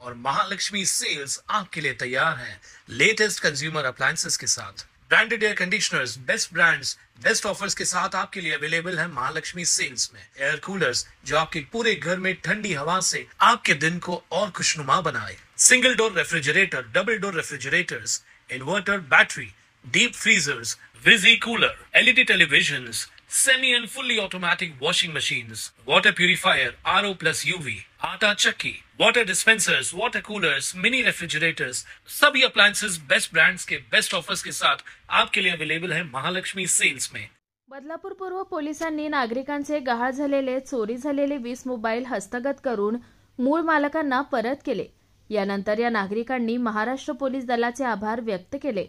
और महालक्ष्मी सेल्स आपके लिए तैयार है लेटेस्ट कंज्यूमर अप्लायंसेस के साथ। Branded air conditioners, best brands, best offers के साथ आपके लिए अवेलेबल है महालक्ष्मी सेल्स में। एयर कूलर्स जो आपके पूरे घर में ठंडी हवा से आपके दिन को और खुशनुमा बनाए। Single door refrigerator, double door refrigerators, inverter battery, deep freezers, visi cooler, LED televisions, semi and fully automatic washing machines, water purifier, RO plus UV, आटा चक्की, water dispensers, water coolers, mini refrigerators, सभी appliances best brands के best offers के साथ आपके लिए available है Mahalakshmi sales में। बदलापूर पूर्व पोलिसांनी नागरिकांचे गहाळ झालेले चोरी झालेले 20 मोबाईल हस्तगत करून मूळ मालकांना परत केले। यानंतर या नागरिकांनी महाराष्ट्र पोलीस दलाचे आभार व्यक्त केले।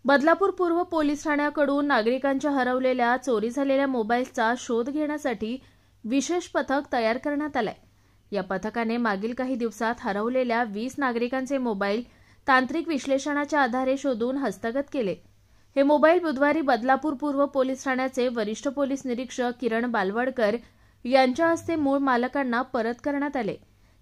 बदलापूर पूर्व पोलीस ठाण्याकडून नागरिकांच्या हरवलेल्या चोरी झालेल्या मोबाईलचा शोध घेण्यासाठी विशेष पथक तयार करण्यात आले। या पथकाने मागील काही दिवसात हरवलेल्या 20 नागरिकांचे मोबाईल तांत्रिक विश्लेषणाच्या आधारे शोधून हस्तगत केले। हे मोबाईल बुधवारी बदलापूर पूर्व पोलीस ठाण्याचे वरिष्ठ पोलीस निरीक्षक किरण बालवडकर यांच्या हस्ते मूळ मालकांना परत करण्यात आले।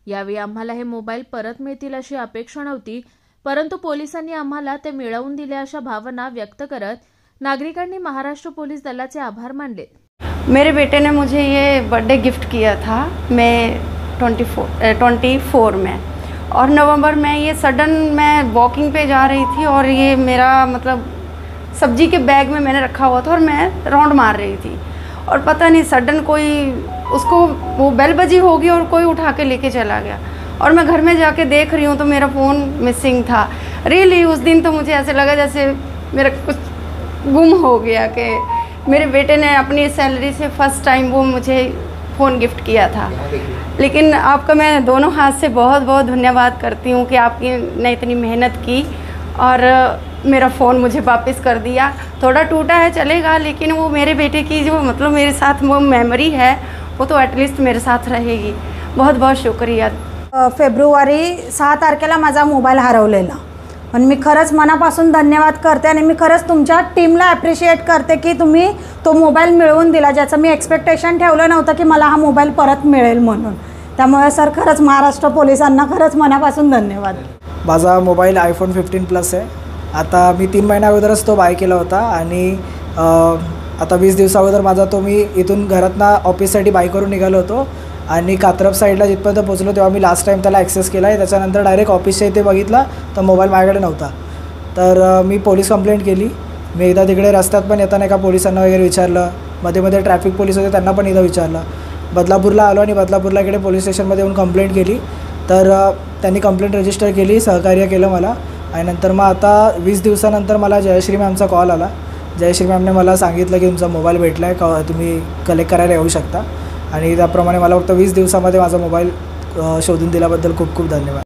यावेळी आम्हाला हे मोबाईल परत मिळतील अशी अपेक्षा नव्हती, परंतु पोलिसांनी आम्हाला ते मिळवून दिले अशा भावना व्यक्त करत नागरिकांनी महाराष्ट्र पोलीस दलाचे आभार मानले। मेरे बेटे ने मुझे ये बर्थडे गिफ्ट किया था मैं 24 में, और नवंबर में ये सडन मैं वॉकिंग पे जा रही थी और ये मेरा मतलब सब्जी के बैग में मैंने रखा हुआ था और मैं राउंड मार रही थी और पता नहीं सडन कोई उसको वो बेल बजी होगी और कोई उठा के लेके चला गया और मैं घर में जाके देख रही हूँ तो मेरा फ़ोन मिसिंग था। रियली उस दिन तो मुझे ऐसे लगा जैसे मेरा कुछ गुम हो गया कि मेरे बेटे ने अपनी सैलरी से फर्स्ट टाइम वो मुझे फ़ोन गिफ्ट किया था। लेकिन आपका मैं दोनों हाथ से बहुत बहुत धन्यवाद करती हूँ कि आपकी ने इतनी मेहनत की और मेरा फ़ोन मुझे वापस कर दिया। थोड़ा टूटा है चलेगा, लेकिन वो मेरे बेटे की जो मतलब मेरे साथ वो मेमोरी है वो तो एटलीस्ट मेरे साथ रहेगी। बहुत बहुत शुक्रिया। फेब्रुवारी 6 तारखेला माझा मोबाईल हरवलेला, पण मी खरंच मनापासून धन्यवाद करते आणि मी खरंच तुमच्या टीमला ॲप्रिशिएट करते की तुम्ही तो मोबाईल मिळवून दिला, ज्याचं मी एक्सपेक्टेशन ठेवलं नव्हतं की मला हा मोबाईल परत मिळेल म्हणून। त्यामुळे सर खरंच महाराष्ट्र पोलिसांना खरंच मनापासून धन्यवाद। माझा मोबाईल iPhone 15 प्लस आहे। आता मी 3 महिन्या अगोदरच तो बाय केला होता आणि आता 20 दिवसा अगोदर माझा तो मी इथून घरातना ऑफिससाठी बाय करून निघालो होतो आणि कात्रप साईडला जिथपर्यंत पोहोचलो तेव्हा मी लास्ट टाइम त्याला ॲक्सेस केला आहे। त्याच्यानंतर डायरेक्ट ऑफिसच्या इथे बघितला तर मोबाईल माझ्याकडे नव्हता, तर मी पोलीस कंप्लेंट केली। मी एकदा तिकडे रस्त्यात पण येताना एका पोलिसांना वगैरे विचारलं, मध्ये ट्रॅफिक पोलीस होते त्यांना पण एकदा विचारलं। बदलापूरला आलो आणि बदलापूरला इकडे पोलीस स्टेशनमध्ये येऊन कंप्लेंट केली, तर त्यांनी कंप्लेंट रजिस्टर केली, सहकार्य केलं मला। आणि नंतर मग आता 20 दिवसानंतर मला जयश्री मॅमचा कॉल आला। जयश्री मॅमने मला सांगितलं की तुमचा मोबाईल भेटला आहे, तुम्ही कलेक्ट करायला येऊ शकता, आणि त्याप्रमाणे मला फक्त 20 दिवसामध्ये माझा मोबाईल शोधून दिल्याबद्दल खूप खूप धन्यवाद।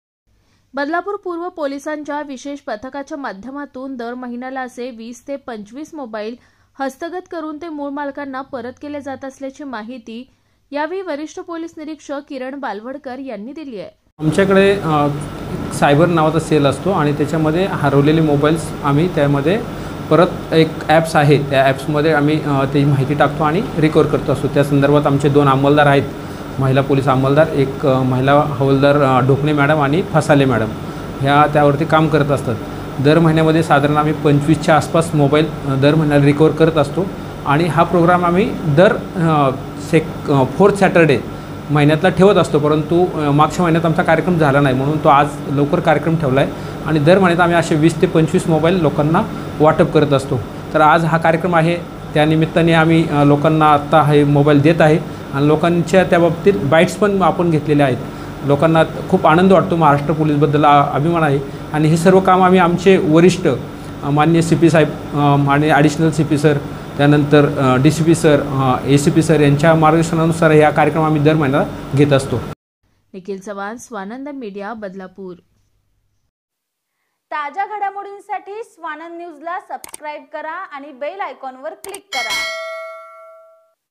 बदलापूर पूर्व पोलिसांच्या विशेष पथकाच्या माध्यमातून दर महिन्याला असे 20 ते 25 मोबाईल हस्तगत करून ते मूळ मालकांना परत केले जात असल्याची माहिती यावेळी वरिष्ठ पोलीस निरीक्षक किरण बालवडकर यांनी दिली आहे। आमच्याकडे सायबर नावाचा सेल असतो आणि त्याच्यामध्ये हरवलेले मोबाईल्स आम्ही त्यामध्ये परत एक ॲप्स आहे, त्या ॲप्समध्ये आम्ही त्याची माहिती टाकतो आणि रिकवर करतो असतो। त्या संदर्भात आमचे 2 अंमलदार आहेत, महिला पोलीस अंमलदार, एक महिला हवालदार ढोकणे मॅडम आणि फसाले मॅडम, ह्या त्यावरती काम करत असतात। दर महिन्यामध्ये साधारण आम्ही 25च्या आसपास मोबाईल दर महिन्याला रिकवर करत असतो आणि हा प्रोग्राम आम्ही दर 4th सॅटर्डे महिन्यातला ठेवत असतो, परंतु मागच्या महिन्यात आमचा कार्यक्रम झाला नाही म्हणून तो आज लवकर कार्यक्रम ठेवला आहे आणि दर महिन्यात आम्ही असे 20 ते 25 मोबाईल लोकांना वाटप करत असतो। तर आज हा कार्यक्रम आहे, त्यानिमित्ताने आम्ही लोकांना आत्ता हे मोबाईल देत आहे आणि लोकांच्या त्याबाबतीत बाईट्स पण आपण घेतलेले आहेत। लोकांना खूप आनंद वाटतो, महाराष्ट्र पोलीसबद्दल अभिमान आहे आणि हे सर्व काम आम्ही आमचे वरिष्ठ माननीय CP साहेब आणि ॲडिशनल CP सर, त्यानंतर DCP सर, ACP सर यांच्या मार्गदर्शनानुसार हा कार्यक्रम आम्ही दर महिन्याला घेत असतो। निखिल चव्हाण, स्वानंद मीडिया, बदलापूर। ताज्या घडामोडींसाठी स्वानंद न्यूजला सबस्क्राइब करा आणि बेल आयकॉनवर क्लिक करा।